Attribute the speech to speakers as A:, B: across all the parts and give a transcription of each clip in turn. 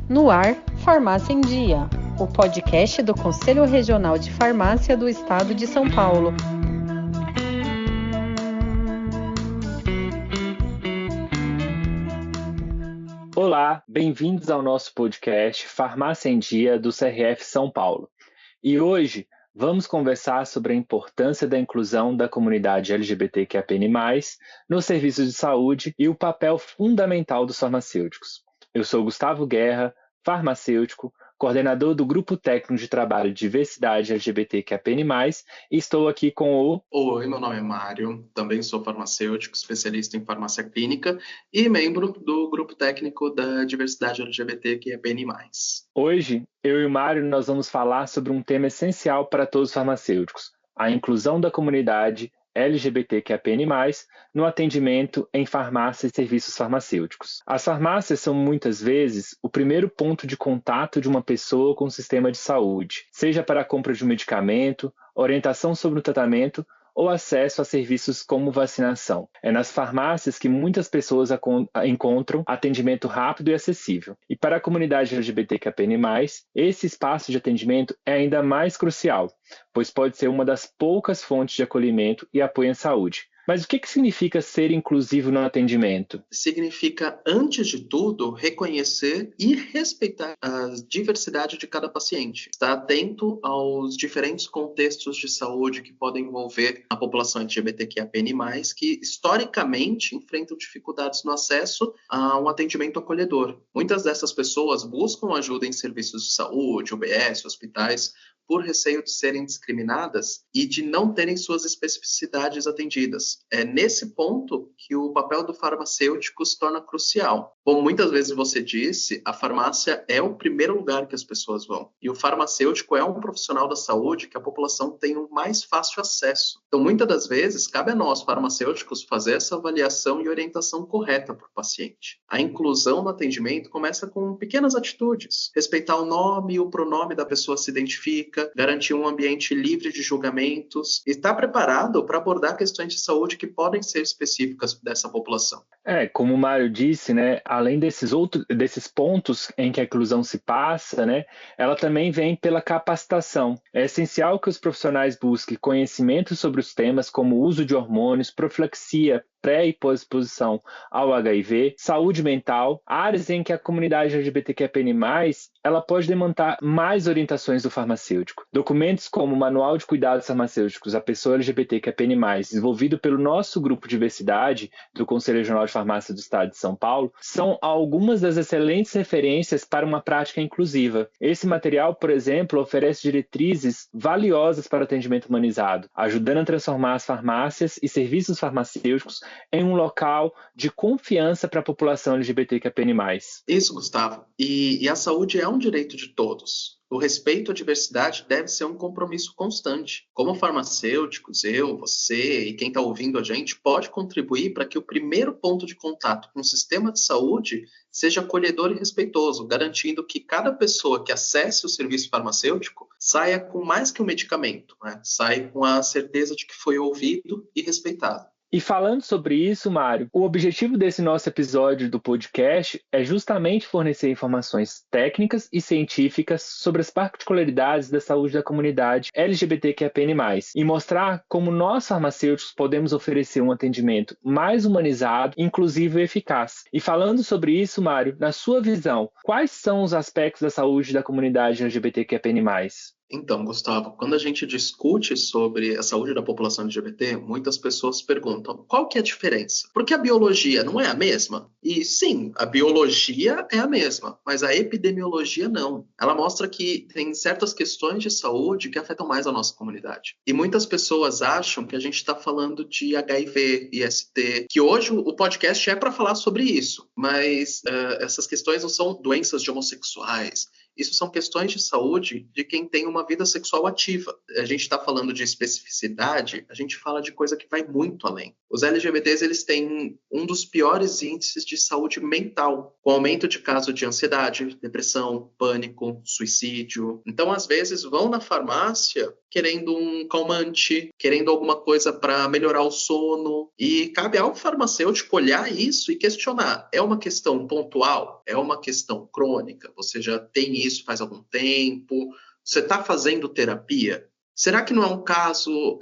A: No ar, Farmácia em Dia, o podcast do Conselho Regional de Farmácia do Estado de São Paulo.
B: Olá, bem-vindos ao nosso podcast Farmácia em Dia do CRF São Paulo. E hoje vamos conversar sobre a importância da inclusão da comunidade LGBTQIAPN+, nos serviços de saúde e o papel fundamental dos farmacêuticos. Eu sou Gustavo Guerra, farmacêutico, coordenador do Grupo Técnico de Trabalho de Diversidade LGBTQIAPN+, e estou aqui com o...
C: Oi, meu nome é Mário, também sou farmacêutico, especialista em farmácia clínica e membro do Grupo Técnico da Diversidade LGBTQIAPN+.
B: Hoje, eu e o Mário nós vamos falar sobre um tema essencial para todos os farmacêuticos, a inclusão da comunidade LGBTQIAPN+, no atendimento em farmácias e serviços farmacêuticos. As farmácias são muitas vezes o primeiro ponto de contato de uma pessoa com o sistema de saúde, seja para a compra de um medicamento, orientação sobre o tratamento ou acesso a serviços como vacinação. É nas farmácias que muitas pessoas encontram atendimento rápido e acessível. E para a comunidade LGBTQIAPN+, esse espaço de atendimento é ainda mais crucial, pois pode ser uma das poucas fontes de acolhimento e apoio em saúde. Mas o que significa ser inclusivo no atendimento?
C: Significa, antes de tudo, reconhecer e respeitar a diversidade de cada paciente. Estar atento aos diferentes contextos de saúde que podem envolver a população LGBTQIAPN+, que historicamente enfrentam dificuldades no acesso a um atendimento acolhedor. Muitas dessas pessoas buscam ajuda em serviços de saúde, UBS, hospitais, por receio de serem discriminadas e de não terem suas especificidades atendidas. É nesse ponto que o papel do farmacêutico se torna crucial. Como muitas vezes você disse, a farmácia é o primeiro lugar que as pessoas vão. E o farmacêutico é um profissional da saúde que a população tem o mais fácil acesso. Então, muitas das vezes, cabe a nós, farmacêuticos, fazer essa avaliação e orientação correta para o paciente. A inclusão no atendimento começa com pequenas atitudes. Respeitar o nome e o pronome da pessoa se identifica, garantir um ambiente livre de julgamentos e estar preparado para abordar questões de saúde que podem ser específicas dessa população.
B: Como o Mário disse, né, além desses pontos em que a inclusão se passa, né, ela também vem pela capacitação. É essencial que os profissionais busquem conhecimento sobre os temas como o uso de hormônios, profilaxia, pré- e pós-exposição ao HIV, saúde mental, áreas em que a comunidade LGBTQIAPN+, ela pode demandar mais orientações do farmacêutico. Documentos como o Manual de Cuidados Farmacêuticos à Pessoa LGBTQIAPN+, desenvolvido pelo nosso grupo de diversidade do Conselho Regional de Farmácia do Estado de São Paulo, são algumas das excelentes referências para uma prática inclusiva. Esse material, por exemplo, oferece diretrizes valiosas para o atendimento humanizado, ajudando a transformar as farmácias e serviços farmacêuticos em um local de confiança para a população LGBTQIAPN+.
C: Isso, Gustavo. E a saúde é um direito de todos. O respeito à diversidade deve ser um compromisso constante. Como farmacêuticos, eu, você e quem está ouvindo a gente pode contribuir para que o primeiro ponto de contato com o sistema de saúde seja acolhedor e respeitoso, garantindo que cada pessoa que acesse o serviço farmacêutico saia com mais que um medicamento, né? Saia com a certeza de que foi ouvido e respeitado.
B: E falando sobre isso, Mário, o objetivo desse nosso episódio do podcast é justamente fornecer informações técnicas e científicas sobre as particularidades da saúde da comunidade LGBTQIAPN+, e mostrar como nós farmacêuticos podemos oferecer um atendimento mais humanizado, inclusivo e eficaz. E falando sobre isso, Mário, na sua visão, quais são os aspectos da saúde da comunidade LGBTQIAPN+?
C: Então, Gustavo, quando a gente discute sobre a saúde da população LGBT, muitas pessoas perguntam qual que é a diferença? Porque a biologia não é a mesma? E sim, a biologia é a mesma, mas a epidemiologia não. Ela mostra que tem certas questões de saúde que afetam mais a nossa comunidade. E muitas pessoas acham que a gente está falando de HIV, IST, que hoje o podcast é para falar sobre isso, mas essas questões não são doenças de homossexuais Isso são questões de saúde de quem tem uma vida sexual ativa. A gente está falando de especificidade, a gente fala de coisa que vai muito além. Os LGBTs, eles têm um dos piores índices de saúde mental, com aumento de casos de ansiedade, depressão, pânico, suicídio. Então, às vezes, vão na farmácia querendo um calmante, querendo alguma coisa para melhorar o sono. E cabe ao farmacêutico olhar isso e questionar. É uma questão pontual? É uma questão crônica? Você já tem isso faz algum tempo? Você está fazendo terapia? Será que não é um caso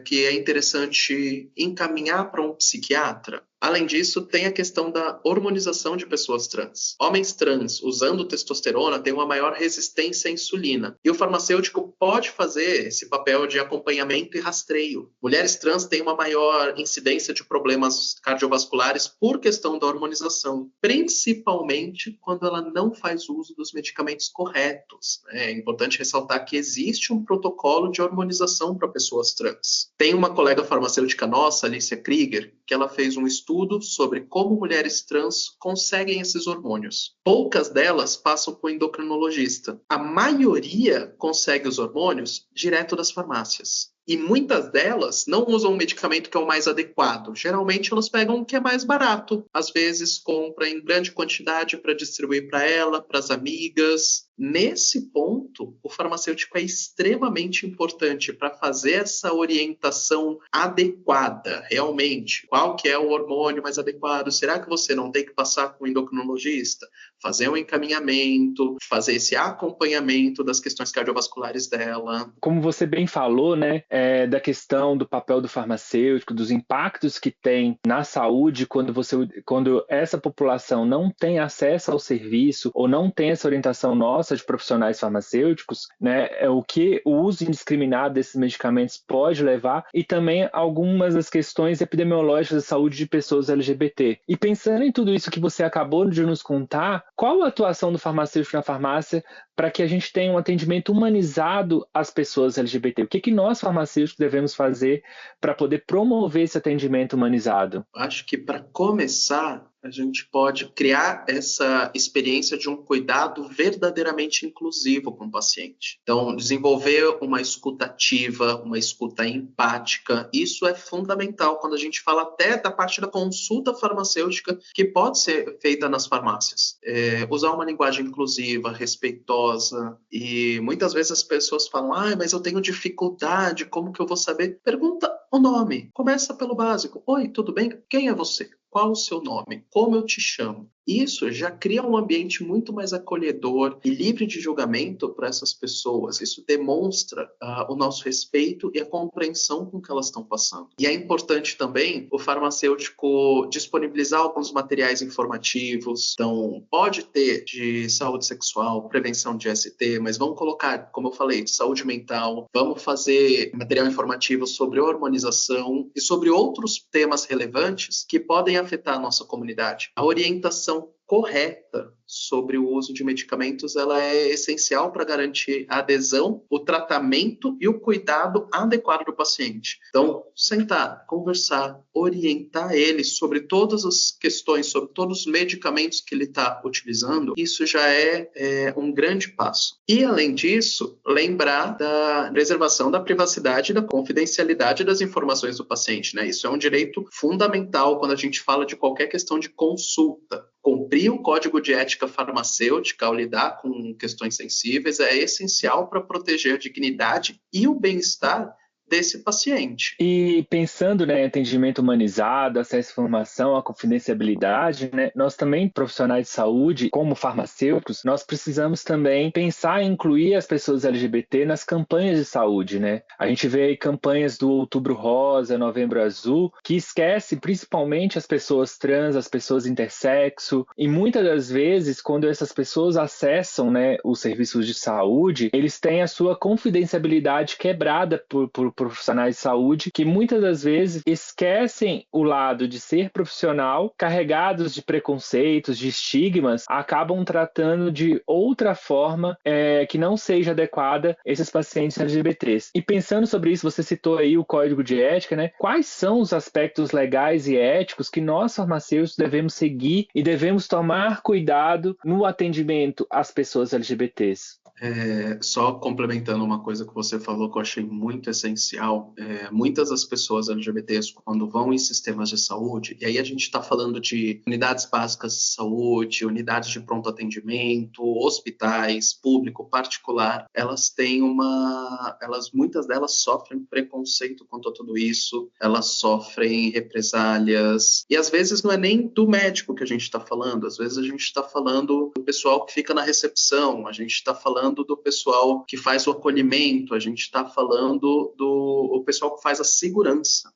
C: que é interessante encaminhar para um psiquiatra? Além disso, tem a questão da hormonização de pessoas trans. Homens trans usando testosterona têm uma maior resistência à insulina. E o farmacêutico pode fazer esse papel de acompanhamento e rastreio. Mulheres trans têm uma maior incidência de problemas cardiovasculares por questão da hormonização, principalmente quando ela não faz uso dos medicamentos corretos. É importante ressaltar que existe um protocolo de hormonização para pessoas trans. Tem uma colega farmacêutica nossa, Alicia Krieger, que ela fez um estudo sobre como mulheres trans conseguem esses hormônios. Poucas delas passam por endocrinologista. A maioria consegue os hormônios direto das farmácias. E muitas delas não usam o medicamento que é o mais adequado. Geralmente elas pegam o que é mais barato. Às vezes compra em grande quantidade para distribuir para ela, para as amigas. Nesse ponto, o farmacêutico é extremamente importante para fazer essa orientação adequada, realmente. Qual que é o hormônio mais adequado? Será que você não tem que passar com o endocrinologista? Fazer um encaminhamento, fazer esse acompanhamento das questões cardiovasculares dela.
B: Como você bem falou, né, da questão do papel do farmacêutico, dos impactos que tem na saúde quando essa população não tem acesso ao serviço ou não tem essa orientação nossa de profissionais farmacêuticos, né, o que o uso indiscriminado desses medicamentos pode levar, e também algumas das questões epidemiológicas da saúde de pessoas LGBT. E pensando em tudo isso que você acabou de nos contar, qual a atuação do farmacêutico na farmácia para que a gente tenha um atendimento humanizado às pessoas LGBT? O que nós, farmacêuticos, devemos fazer para poder promover esse atendimento humanizado?
C: Acho que, para começar, a gente pode criar essa experiência de um cuidado verdadeiramente inclusivo com o paciente. Então, desenvolver uma escuta ativa, uma escuta empática, isso é fundamental quando a gente fala até da parte da consulta farmacêutica que pode ser feita nas farmácias. Usar uma linguagem inclusiva, respeitosa, e muitas vezes as pessoas falam, mas eu tenho dificuldade, como que eu vou saber? Pergunta o nome, começa pelo básico. Oi, tudo bem? Quem é você? Qual o seu nome? Como eu te chamo? Isso já cria um ambiente muito mais acolhedor e livre de julgamento para essas pessoas. Isso demonstra o nosso respeito e a compreensão com que elas estão passando. E é importante também o farmacêutico disponibilizar alguns materiais informativos. Então, pode ter de saúde sexual, prevenção de ST, mas vamos colocar, como eu falei, de saúde mental. Vamos fazer material informativo sobre hormonização e sobre outros temas relevantes que podem afetar a nossa comunidade. A orientação correta sobre o uso de medicamentos, ela é essencial para garantir a adesão, o tratamento e o cuidado adequado do paciente. Então, sentar, conversar, orientar ele sobre todas as questões, sobre todos os medicamentos que ele está utilizando, isso já é um grande passo. E, além disso, lembrar da preservação da privacidade e da confidencialidade das informações do paciente, né? Isso é um direito fundamental quando a gente fala de qualquer questão de consulta. Cumprir o código de ética farmacêutica ao lidar com questões sensíveis é essencial para proteger a dignidade e o bem-estar desse paciente.
B: E pensando, né, em atendimento humanizado, acesso à informação, a confidencialidade, né, nós também, profissionais de saúde, como farmacêuticos, nós precisamos também pensar em incluir as pessoas LGBT nas campanhas de saúde, né? A gente vê aí campanhas do Outubro Rosa, Novembro Azul, que esquece principalmente as pessoas trans, as pessoas intersexo, e muitas das vezes, quando essas pessoas acessam, né, os serviços de saúde, eles têm a sua confidencialidade quebrada por profissionais de saúde que muitas das vezes esquecem o lado de ser profissional, carregados de preconceitos, de estigmas, acabam tratando de outra forma que não seja adequada esses pacientes LGBTs. E pensando sobre isso, você citou aí o Código de Ética, né? Quais são os aspectos legais e éticos que nós farmacêuticos devemos seguir e devemos tomar cuidado no atendimento às pessoas LGBTs?
C: Só complementando uma coisa que você falou que eu achei muito essencial, muitas das pessoas LGBTs, quando vão em sistemas de saúde, e aí a gente está falando de unidades básicas de saúde, unidades de pronto atendimento, hospitais, público, particular, muitas delas sofrem preconceito quanto a tudo isso, elas sofrem represálias, e às vezes não é nem do médico que a gente está falando, às vezes a gente está falando do pessoal que fica na recepção, a gente está falando do pessoal que faz o acolhimento, a gente está falando do pessoal que faz a segurança.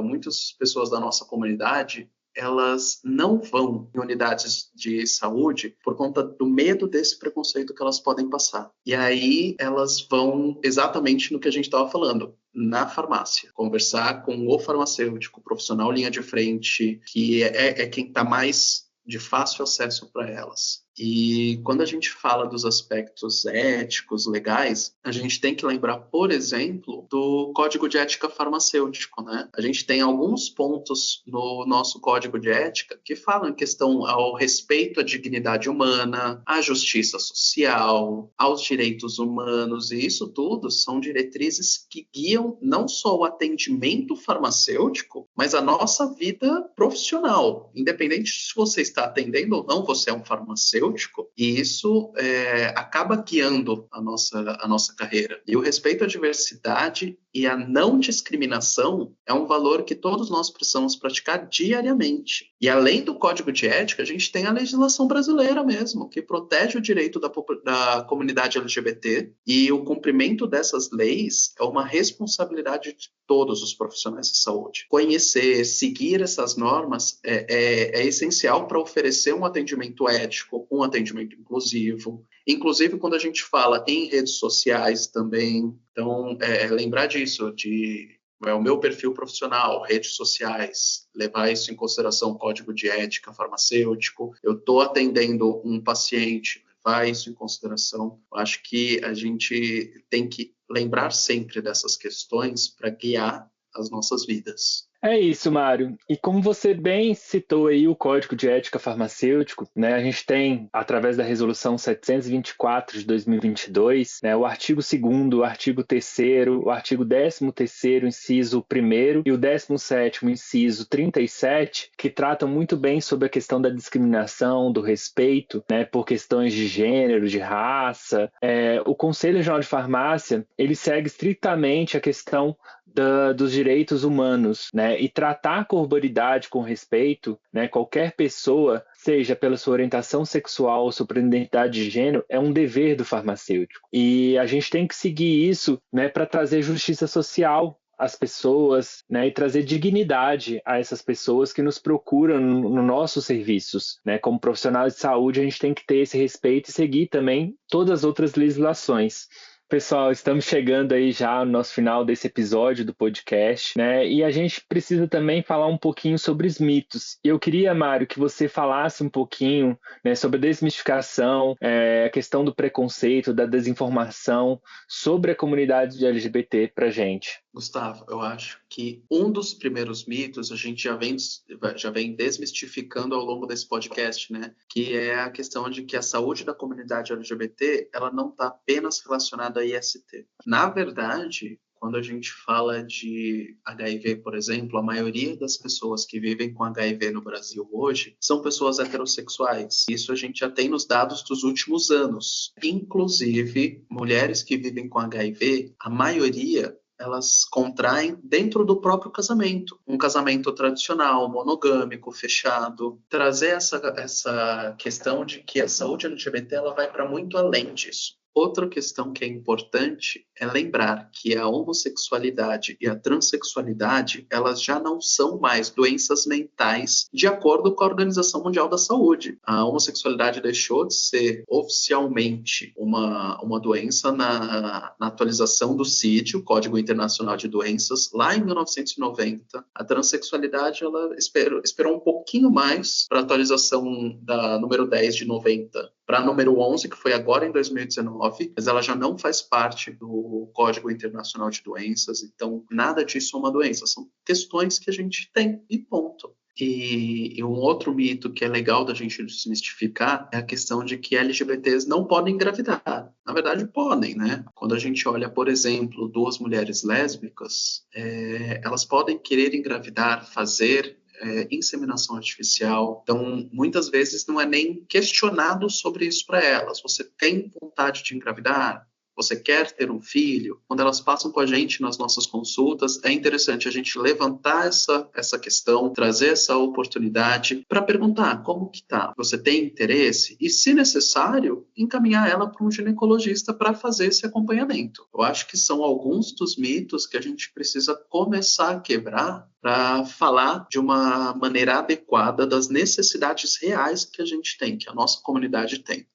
C: Muitas pessoas da nossa comunidade, elas não vão em unidades de saúde por conta do medo desse preconceito que elas podem passar. E aí elas vão exatamente no que a gente estava falando, na farmácia, conversar com o farmacêutico, o profissional linha de frente, que é quem está mais de fácil acesso para elas. E quando a gente fala dos aspectos éticos, legais, a gente tem que lembrar, por exemplo, do Código de Ética Farmacêutico, né? A gente tem alguns pontos no nosso Código de Ética que falam em questão ao respeito à dignidade humana, à justiça social, aos direitos humanos, e isso tudo são diretrizes que guiam não só o atendimento farmacêutico, mas a nossa vida profissional. Independente se você está atendendo ou não, você é um farmacêutico, e isso acaba guiando a nossa carreira. E o respeito à diversidade e a não discriminação é um valor que todos nós precisamos praticar diariamente. E além do Código de Ética, a gente tem a legislação brasileira mesmo, que protege o direito da comunidade LGBT, e o cumprimento dessas leis é uma responsabilidade de todos os profissionais de saúde. Conhecer, seguir essas normas é essencial para oferecer um atendimento ético, um atendimento inclusive quando a gente fala em redes sociais também. Então, lembrar disso, o meu perfil profissional, redes sociais, levar isso em consideração, código de ética farmacêutico, eu estou atendendo um paciente, levar isso em consideração. Eu acho que a gente tem que lembrar sempre dessas questões para guiar as nossas vidas.
B: É isso, Mário. E como você bem citou aí o Código de Ética Farmacêutico, né, a gente tem, através da Resolução 724 de 2022, né, o artigo 2º, o artigo 3º, o artigo 13º, inciso 1º, e o 17º, inciso 37, que tratam muito bem sobre a questão da discriminação, do respeito, né, por questões de gênero, de raça. O Conselho Regional de Farmácia, ele segue estritamente a questão dos direitos humanos, né? E tratar a corporidade com respeito, né? Qualquer pessoa, seja pela sua orientação sexual ou sua identidade de gênero, é um dever do farmacêutico. E a gente tem que seguir isso, né? Para trazer justiça social às pessoas, né? E trazer dignidade a essas pessoas que nos procuram nos nossos serviços, né? Como profissionais de saúde, a gente tem que ter esse respeito e seguir também todas as outras legislações. Pessoal, estamos chegando aí já no nosso final desse episódio do podcast, né? E a gente precisa também falar um pouquinho sobre os mitos. Eu queria, Mário, que você falasse um pouquinho, né, sobre a desmistificação, a questão do preconceito, da desinformação sobre a comunidade de LGBT para a gente.
C: Gustavo, eu acho que um dos primeiros mitos a gente já vem desmistificando ao longo desse podcast, né? Que é a questão de que a saúde da comunidade LGBT ela não está apenas relacionada a IST. Na verdade, quando a gente fala de HIV, por exemplo, a maioria das pessoas que vivem com HIV no Brasil hoje são pessoas heterossexuais. Isso a gente já tem nos dados dos últimos anos. Inclusive, mulheres que vivem com HIV, a maioria elas contraem dentro do próprio casamento. Um casamento tradicional, monogâmico, fechado. Trazer essa questão de que a saúde LGBT ela vai para muito além disso. Outra questão que é importante é lembrar que a homossexualidade e a transexualidade, elas já não são mais doenças mentais, de acordo com a Organização Mundial da Saúde. A homossexualidade deixou de ser oficialmente uma doença na atualização do CID, o Código Internacional de Doenças, lá em 1990. A transexualidade, ela esperou um pouquinho mais para a atualização da número 10 de 90 para a número 11, que foi agora em 2019, mas ela já não faz parte do Código Internacional de Doenças, então nada disso é uma doença, são questões que a gente tem e ponto. E um outro mito que é legal da gente desmistificar é a questão de que LGBTs não podem engravidar. Na verdade, podem, né? Quando a gente olha, por exemplo, 2 mulheres lésbicas, elas podem querer engravidar, fazer inseminação artificial. Então, muitas vezes não é nem questionado sobre isso para elas. Você tem vontade de engravidar? Você quer ter um filho? Quando elas passam com a gente nas nossas consultas, é interessante a gente levantar essa questão, trazer essa oportunidade para perguntar como que tá? Você tem interesse? E, se necessário, encaminhar ela para um ginecologista para fazer esse acompanhamento. Eu acho que são alguns dos mitos que a gente precisa começar a quebrar para falar de uma maneira adequada das necessidades reais que a gente tem, que a nossa comunidade tem.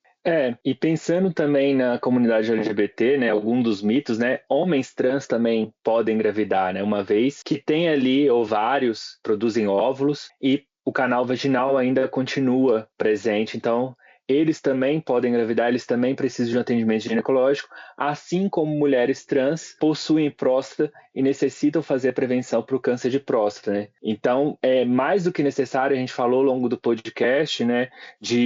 B: E pensando também na comunidade LGBT, né, algum dos mitos, né, homens trans também podem engravidar, né, uma vez que tem ali ovários, produzem óvulos e o canal vaginal ainda continua presente, então eles também podem engravidar, eles também precisam de um atendimento ginecológico, assim como mulheres trans possuem próstata e necessitam fazer a prevenção para o câncer de próstata, né? Então, é mais do que necessário, a gente falou ao longo do podcast, né,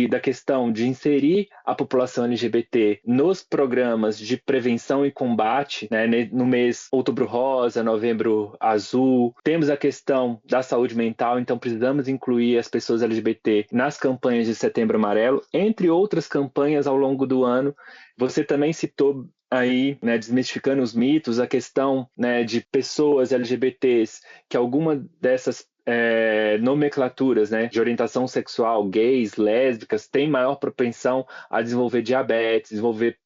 B: da questão de inserir a população LGBT nos programas de prevenção e combate, né, no mês Outubro Rosa, Novembro Azul. Temos a questão da saúde mental, então precisamos incluir as pessoas LGBT nas campanhas de Setembro Amarelo, entre outras campanhas ao longo do ano. Você também citou aí, né, desmistificando os mitos, a questão, né, de pessoas LGBTs, que alguma dessas nomenclaturas, né, de orientação sexual, gays, lésbicas, têm maior propensão a desenvolver diabetes, desenvolver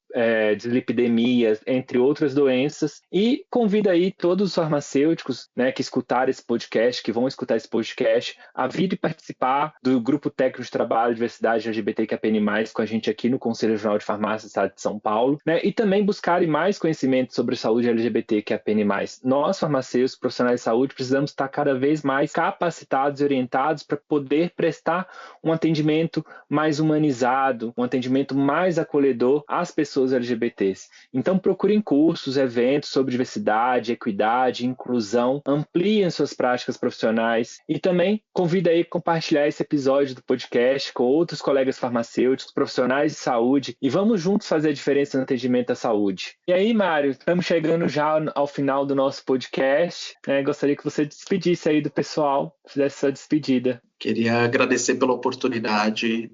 B: dislipidemias, entre outras doenças, e convida aí todos os farmacêuticos, né, que escutaram esse podcast, que vão escutar esse podcast, a vir e participar do Grupo Técnico de Trabalho Diversidade LGBTQIAPN+, com a gente aqui no Conselho Regional de Farmácia do Estado de São Paulo, né, e também buscarem mais conhecimento sobre saúde LGBTQIAPN+. Nós, farmacêuticos, profissionais de saúde, precisamos estar cada vez mais capacitados e orientados para poder prestar um atendimento mais humanizado, um atendimento mais acolhedor às pessoas LGBTs. Então procurem cursos, eventos sobre diversidade, equidade, inclusão, ampliem suas práticas profissionais e também convido aí a compartilhar esse episódio do podcast com outros colegas farmacêuticos, profissionais de saúde e vamos juntos fazer a diferença no atendimento à saúde. E aí, Mário, estamos chegando já ao final do nosso podcast, né? Gostaria que você despedisse aí do pessoal, fizesse sua despedida.
C: Queria agradecer pela oportunidade.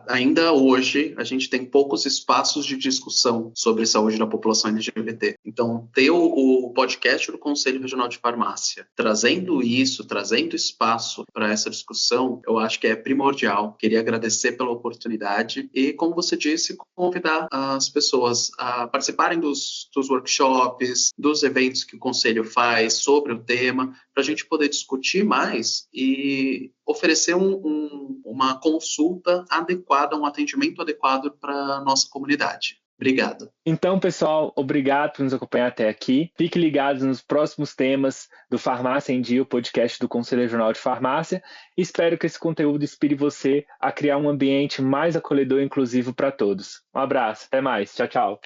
C: Ainda hoje, a gente tem poucos espaços de discussão sobre saúde da população LGBT. Então, ter o podcast do Conselho Regional de Farmácia, trazendo espaço para essa discussão, eu acho que é primordial. Queria agradecer pela oportunidade e, como você disse, convidar as pessoas a participarem dos workshops, dos eventos que o Conselho faz sobre o tema, para a gente poder discutir mais e oferecer uma consulta adequada, um atendimento adequado para a nossa comunidade. Obrigado.
B: Então, pessoal, obrigado por nos acompanhar até aqui. Fiquem ligados nos próximos temas do Farmácia em Dia, o podcast do Conselho Regional de Farmácia. Espero que esse conteúdo inspire você a criar um ambiente mais acolhedor e inclusivo para todos. Um abraço, até mais. Tchau, tchau.